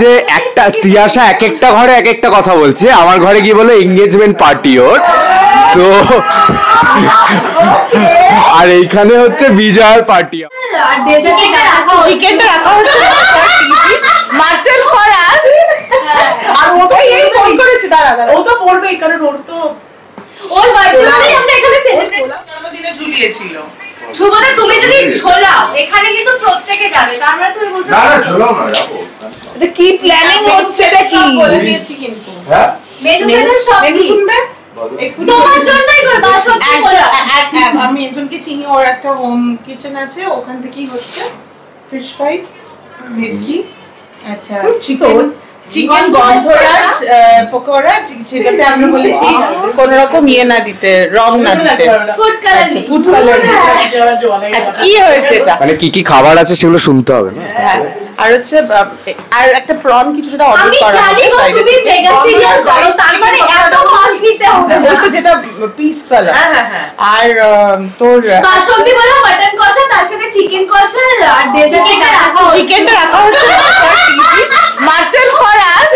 হচ্ছে একটা তিয়াশা এক একটা ঘরে এক একটা কথা বলছে। আমার ঘরে গিয়ে বলে এঙ্গেজমেন্ট পার্টি ওর, তো আর এইখানে হচ্ছে বিজয়ের পার্টি। চিকেনটা রাখা হচ্ছে মার্চেল ফরাস, আর ওটাই এই ফোন করেছে। দাঁড়া ও তো পড়বেই, কারণ ওর তো ওর বার্থডে আমরা এখানে সেলিব্রেট জন্মদিনে ঝুলিয়েছিল। সুমনা তুমি যদি ঝোলাও এখানে কিন্তু প্রত্যেকে যাবে, তার মানে তুমি বুঝতে পারছো না ঝোলাও না যাবো। এটা কি প্ল্যানিং হচ্ছে এটা কি বলে দিয়েছি কিন্তু। হ্যাঁ মেনু সব শুনবে তোমার জন্যই করব। সত্যি বলো আমি একজনকে চিনি, ওর একটা হোম কিচেন আছে, ওখান থেকেই হচ্ছে ফিশ ফ্রাই, ভেটকি, আচ্ছা চিকেন গন্ধরাজ পকোড়া, যেটাতে আমরা বলেছি কোন রকম ইয়ে না দিতে, রং না দিতে, ফুড কালার। আচ্ছা কি হয়েছে এটা, মানে কি কি খাবার আছে সেগুলো শুনতে হবে না? হ্যাঁ আর হচ্ছে আর একটা প্রন কিছু সেটা অর্ডার করা হবে। আমি জানি গো তুমি মেগা সিরিয়াল করো, তার মানে এত মাছ নিতে হবে। ওটা যেটা পিস কালার। হ্যাঁ হ্যাঁ আর তোর বাসন্তী বলা মাটন কষা, তার সাথে চিকেন কষা, আর ডেজার্টটা রাখা হচ্ছে মার্চেল ফরাস,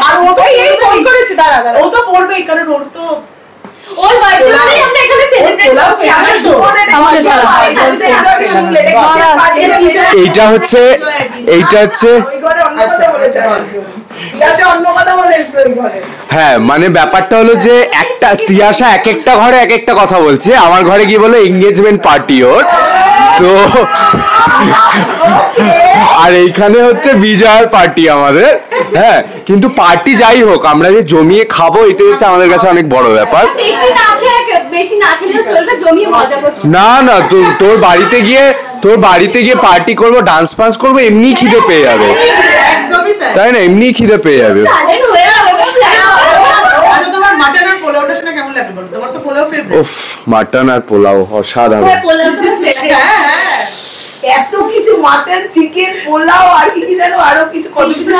আর ওটাই এই ফোন করেছে। দাঁড়া ও তো পড়বেই, কারণ ওর তো ওর বার্থডে আমরা এখানে সেলিব্রেট করছি। এইটা হচ্ছে হ্যাঁ, মানে ব্যাপারটা হলো যে একটা তিয়াশা এক একটা ঘরে এক একটা কথা বলছে। আমার ঘরে গিয়ে বলে এঙ্গেজমেন্ট পার্টি ওর, তো আর এইখানে হচ্ছে বিজয়ের পার্টি আমাদের। হ্যাঁ কিন্তু পার্টি যাই হোক, আমরা যে জমিয়ে খাবো এটাই হচ্ছে আমাদের কাছে অনেক বড় ব্যাপার। না না তোর বাড়িতে গিয়ে পার্টি করবো, ডান্স ফান্স করবো, এমনি খিদে পেয়ে যাবে, তাই না? এমনি খিদে পেয়ে যাবে। উফ, মাটন আর পোলাও অসাধারণ। এত কিছু মাটন, চিকেন, পোলাও আর কি কি জানো, আরো কিছু কত কিছু।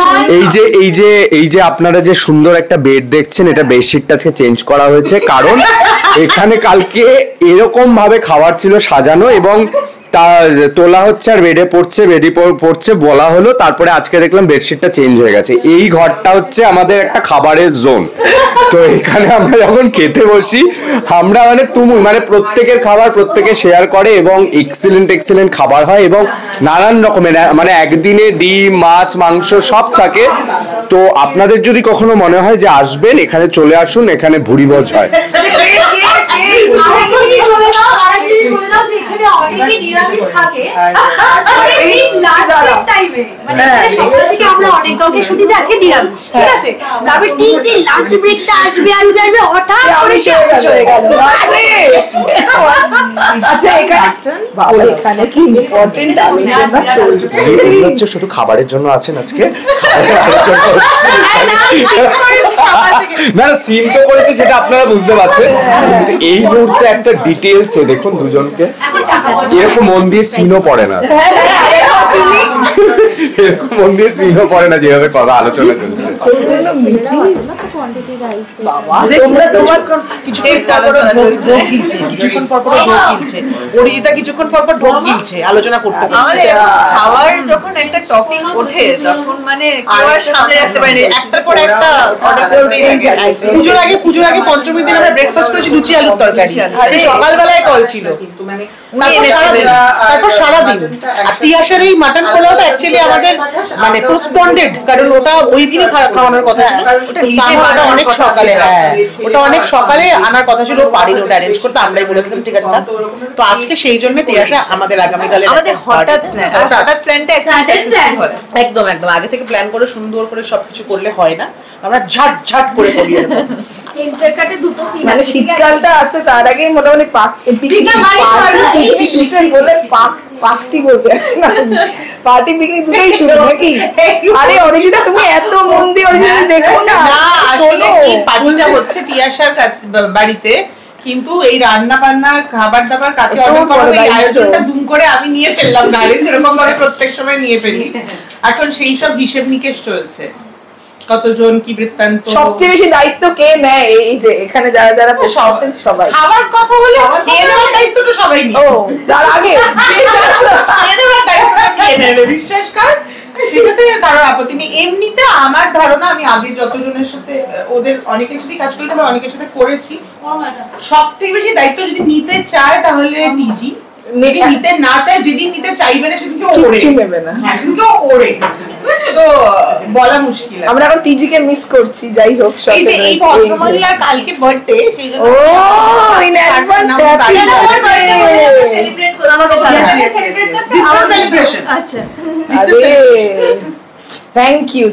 এই যে আপনারা যে সুন্দর একটা বেড দেখছেন, এটা বেডশিটটা আজকে চেঞ্জ করা হয়েছে, কারণ এখানে কালকে এরকম ভাবে খাবার ছিল সাজানো এবং তা তোলা হচ্ছে আর বেডে পড়ছে বলা হলো, তারপরে আজকে দেখলাম বেডশিটটা চেঞ্জ হয়ে গেছে। এই ঘরটা হচ্ছে আমাদের একটা খাবারের জোন, তো এখানে আমরা যখন খেতে বসি আমরা মানে প্রত্যেকের খাবার প্রত্যেকে শেয়ার করে এবং এক্সিলেন্ট খাবার হয় এবং নানান রকমের, মানে একদিনে ডিম মাছ মাংস সব থাকে। তো আপনাদের যদি কখনো মনে হয় যে আসবেন, এখানে চলে আসুন, এখানে ভুরিভোজ হয়। শুধু খাবারের জন্য আছেন আজকে? না সিন তো করেছে, সেটা আপনারা বুঝতে পারছেন। এই মুহূর্তে একটা ডিটেলস দেখুন, দুজনকে এরকম মন দিয়ে সিনও পড়ে না, এরকম মন দিয়ে সিনও পড়ে না যেভাবে কথা আলোচনা চলছে। আলোচনা করতে খাওয়ার যখন একটা টপিক ওঠে তখন মানে কেউ আর সামনে রাখতে পারেনি, একটার পর একটা অর্ডার করতেই থাকে। পুজোর আগে পঞ্চমীর দিন আমরা ব্রেকফাস্ট করেছি লুচি আলুর তরকারি, সকালবেলায় কল ছিল, তারপর সারাদিন। আর তিয়াশার এই মাটন পোলাওটা অ্যাকচুয়ালি আমাদের মানে পোস্টপন্ডেড, কারণ ওটা ওই দিনই খাওয়ানোর কথা ছিল, ওটা অনেক সকালে, ওটা অনেক সকালে আনার কথা ছিল, পারিনি ওটা অ্যারেঞ্জ করতে, আমরাই বলেছিলাম ঠিক আছে। তো আজকে সেই জন্য তিয়াশা আমাদের আগামীকালে হঠাৎ প্ল্যানটা একদম আগে থেকে প্ল্যান করে সুন্দর করে সবকিছু করলে হয় না, আমরা ঝাট করে করি। মানে শীতকালটা আসছে তার আগে মোটামুটি পার্টি পিকনিক দুটোই শুরু নাকি? আরে অরিজিতা তুমি এত মন দিয়ে অরিজিতা দেখো না, আসলে এই পার্টিটা হচ্ছে তিয়াশার বাড়িতে, কিন্তু এই রান্না বান্না খাবার দাবার কাকে অর্ডার করবে এই আয়োজনটা দুম করে আমি নিয়ে ফেললাম না, যেরকম ভাবে প্রত্যেক সময় নিয়ে ফেলি। এখন সেই সব হিসেব নিকেশ চলছে, কতজন কি বৃত্তান্ত, সবচেয়ে বেশি দায়িত্ব কে নেয় এই যে এখানে যারা যারা সবাই খাবার কথা বলে খেয়ে নেওয়ার দায়িত্ব তো সবাই নিয়ে, ও যার আগে খেয়ে নেওয়ার দায়িত্ব কে নেবে বিশ্বাস কর, সেটাতে কারোর আপত্তি নেই। এমনিতে আমার ধারণা, আমি আগে যতজনের সাথে ওদের অনেকের সাথে কাজ করি, আমরা অনেকের সাথে করেছি, সব থেকে বেশি দায়িত্ব যদি নিতে চায় তাহলে টিজি, নিতে না চায়, যেদিন নিতে চাইবে না সেদিনকে ওড়ে নেবে না। হ্যাঁ, সেদিনকে ওড়ে, তো বলা মুশকিল। আমরা এখন টিজি কে মিস করছি। যাই হোক, এই যে এই ভদ্রমহিলার কালকে বার্থডে, সেই জন্য ও ইন অ্যাডভান্স হ্যাপি সেলিব্রেট করব আমাকে সেলিব্রেট করতে ডিসকাস সেলিব্রেশন। আচ্ছা থ্যাংক ইউ